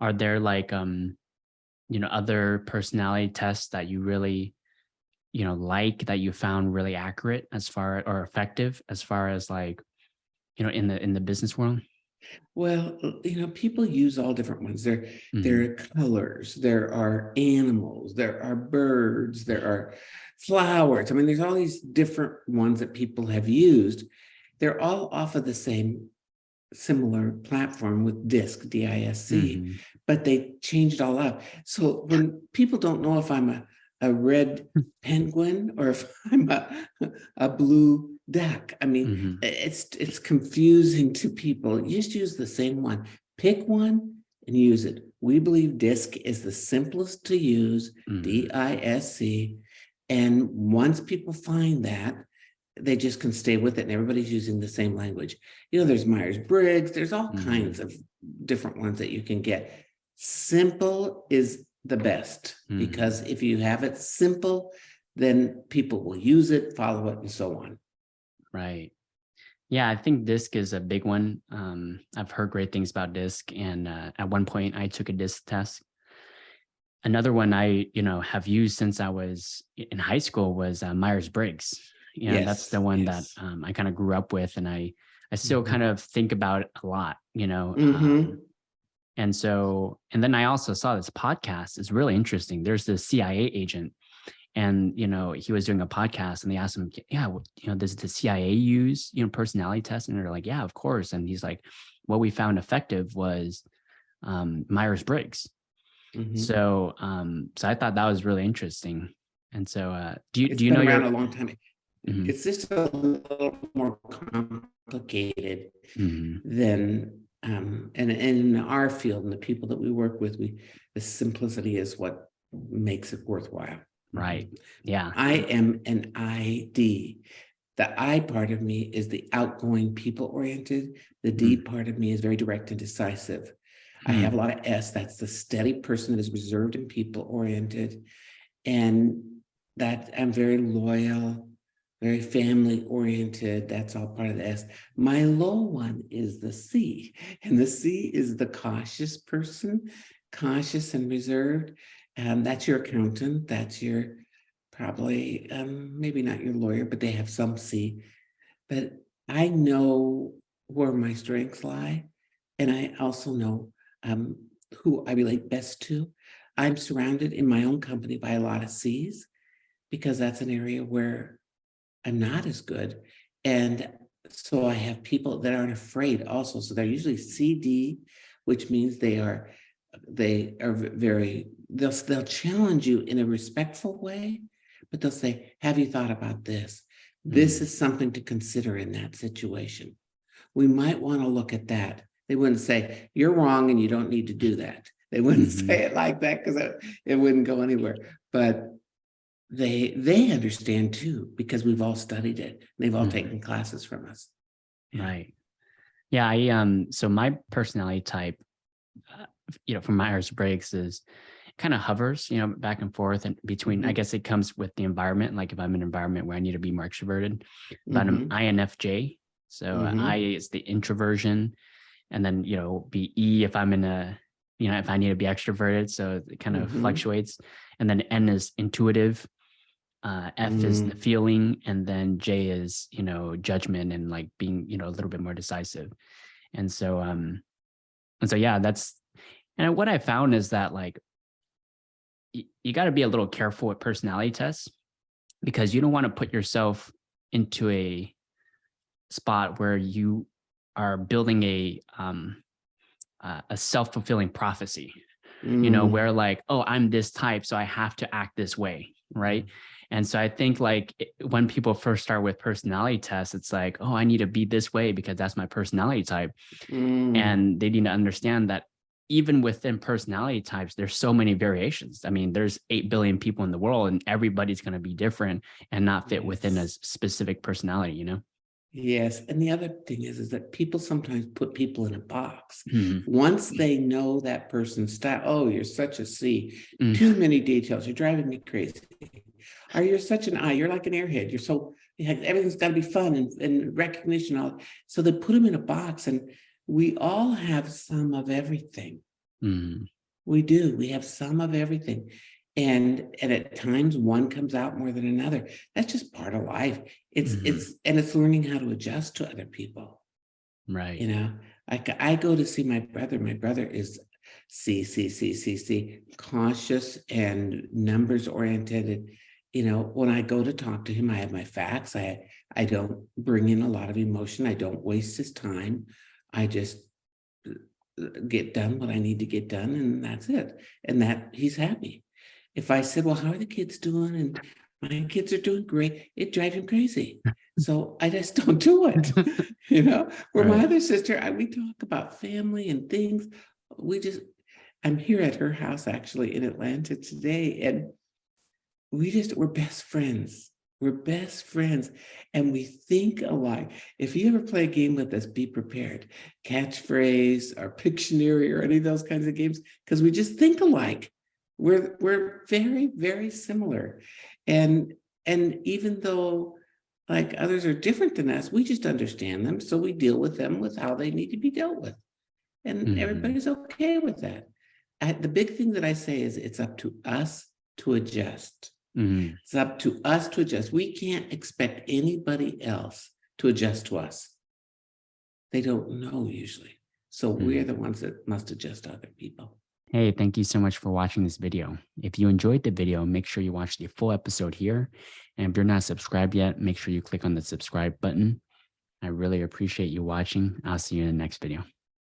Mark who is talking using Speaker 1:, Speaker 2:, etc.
Speaker 1: are there like, other personality tests that you really, like that you found really accurate as far or effective as far as like, in the business world?
Speaker 2: Well, people use all different ones. There
Speaker 1: Hmm.
Speaker 2: are colors, there are animals, there are birds, there are flowers. I mean, there's all these different ones that people have used. They're all off of the same similar platform with DISC, DISC,
Speaker 1: Hmm.
Speaker 2: but they changed it all up. So when people don't know if I'm a red penguin or if I'm a blue duck, I mean,
Speaker 1: Hmm.
Speaker 2: it's confusing to people. You just use the same one. Pick one and use it. We believe DISC is the simplest to use,
Speaker 1: Hmm.
Speaker 2: DISC. And once people find that, they just can stay with it and everybody's using the same language. There's Myers-Briggs, there's all
Speaker 1: Hmm.
Speaker 2: kinds of different ones that you can get. Simple is the best
Speaker 1: Hmm.
Speaker 2: because if you have it simple, then people will use it, follow it, and so on.
Speaker 1: Right. Yeah, I think DISC is a big one. I've heard great things about DISC, and at one point I took a DISC test. Another one I, have used since I was in high school was Myers-Briggs. That's the
Speaker 2: Yes,
Speaker 1: one that
Speaker 2: yes.
Speaker 1: I kind of grew up with, and I still kind
Speaker 2: Mm-hmm.
Speaker 1: of think about it a lot.
Speaker 2: Mm-hmm.
Speaker 1: And then I also saw this podcast. It's really interesting. There's this CIA agent, and he was doing a podcast, and they asked him, yeah, does the CIA use personality tests? And they're like, yeah, of course. And he's like, what we found effective was Myers-Briggs.
Speaker 2: Mm-hmm.
Speaker 1: So I thought that was really interesting. And so do you
Speaker 2: It's
Speaker 1: do you
Speaker 2: been
Speaker 1: know
Speaker 2: around a
Speaker 1: your?
Speaker 2: long time.
Speaker 1: Mhm.
Speaker 2: It's just a little more complicated
Speaker 1: Mhm.
Speaker 2: than and in our field and the people that we work with, the simplicity is what makes it worthwhile.
Speaker 1: Right. Yeah.
Speaker 2: I am an ID. The I part of me is the outgoing, people oriented. The D
Speaker 1: Mm.
Speaker 2: part of me is very direct and decisive. I have a
Speaker 1: Mm.
Speaker 2: lot of S. That's the steady person that is reserved and people oriented. And that I'm very loyal, very family oriented. That's all part of the S. My low one is the C, and the C is the cautious person, cautious and reserved. That's your accountant. That's your probably maybe not your lawyer, but they have some C. But I know where my strengths lie, and I also know um, who I relate best to. I'm surrounded in my own company by a lot of C's because that's an area where I'm not as good. And so I have people that aren't afraid also. So they're usually CD, which means they are very they'll challenge you in a respectful way, but they'll say, have you thought about this? This
Speaker 1: Mm.
Speaker 2: is something to consider in that situation. We might want to look at that. They wouldn't say, you're wrong and you don't need to do that. They wouldn't say
Speaker 1: Mhm.
Speaker 2: it like that because it wouldn't go anywhere. But they understand too, because we've all studied it. They've all
Speaker 1: Mhm.
Speaker 2: taken classes from us. Yeah.
Speaker 1: Right. Yeah. So my personality type, from Myers-Briggs is kind of hovers, back and forth and between. I
Speaker 2: Mm-hmm.
Speaker 1: guess it comes with the environment. Like if I'm in an environment where I need to be more extroverted, but I'm
Speaker 2: Mm-hmm.
Speaker 1: INFJ. So I
Speaker 2: Mm-hmm.
Speaker 1: is the introversion, and then be E if I'm in a, if I need to be extroverted. So it kind of
Speaker 2: Mm-hmm.
Speaker 1: fluctuates, and then N is intuitive. F is the
Speaker 2: Mm.
Speaker 1: feeling, and then J is judgment and like being a little bit more decisive. And so yeah, that's, and what I found is that like you got to be a little careful with personality tests because you don't want to put yourself into a spot where you are building a self-fulfilling prophecy,
Speaker 2: Mm.
Speaker 1: where like, oh, I'm this type, so I have to act this way, right? And so I think like when people first start with personality tests, it's like, oh, I need to be this way because that's my personality type.
Speaker 2: Mm.
Speaker 1: And they need to understand that even within personality types, there's so many variations. I mean, there's 8 billion people in the world and everybody's going to be different and not fit within a
Speaker 2: Yes.
Speaker 1: specific personality.
Speaker 2: Yes. And the other thing is that people sometimes put people in a box.
Speaker 1: Mhm.
Speaker 2: Once they know that person's style, oh, you're such a C,
Speaker 1: Mm.
Speaker 2: too many details, you're driving me crazy. Or you're such an I, you're like an airhead. You're so, everything's got to be fun and recognition. All. So they put them in a box, and we all have some of everything.
Speaker 1: Mm.
Speaker 2: We do. We have some of everything. And at times one comes out more than another. That's just part of life. It's learning how to adjust to other people.
Speaker 1: Right.
Speaker 2: You know, I go to see my brother. My brother is cautious and numbers oriented. And, you know, when I go to talk to him, I have my facts. I don't bring in a lot of emotion. I don't waste his time. I just get done what I need to get done, and that's it. And that he's happy. If I said, well, how are the kids doing? And my kids are doing great, it drives him crazy. So I just don't do it. You know, where my
Speaker 1: Right.
Speaker 2: other sister, we talk about family and things. I'm here at her house actually in Atlanta today, and we're best friends. We're best friends and we think alike. If you ever play a game with us, be prepared. Catchphrase or Pictionary or any of those kinds of games, because we just think alike. We're very, very similar. And even though like others are different than us, we just understand them. So we deal with them with how they need to be dealt with. And
Speaker 1: Mhm.
Speaker 2: everybody's okay with that. The big thing that I say is it's up to us to adjust.
Speaker 1: Mhm.
Speaker 2: It's up to us to adjust. We can't expect anybody else to adjust to us. They don't know usually. So we're
Speaker 1: Mhm.
Speaker 2: the ones that must adjust to other people.
Speaker 1: Hey, thank you so much for watching this video. If you enjoyed the video, make sure you watch the full episode here. And if you're not subscribed yet, make sure you click on the subscribe button. I really appreciate you watching. I'll see you in the next video.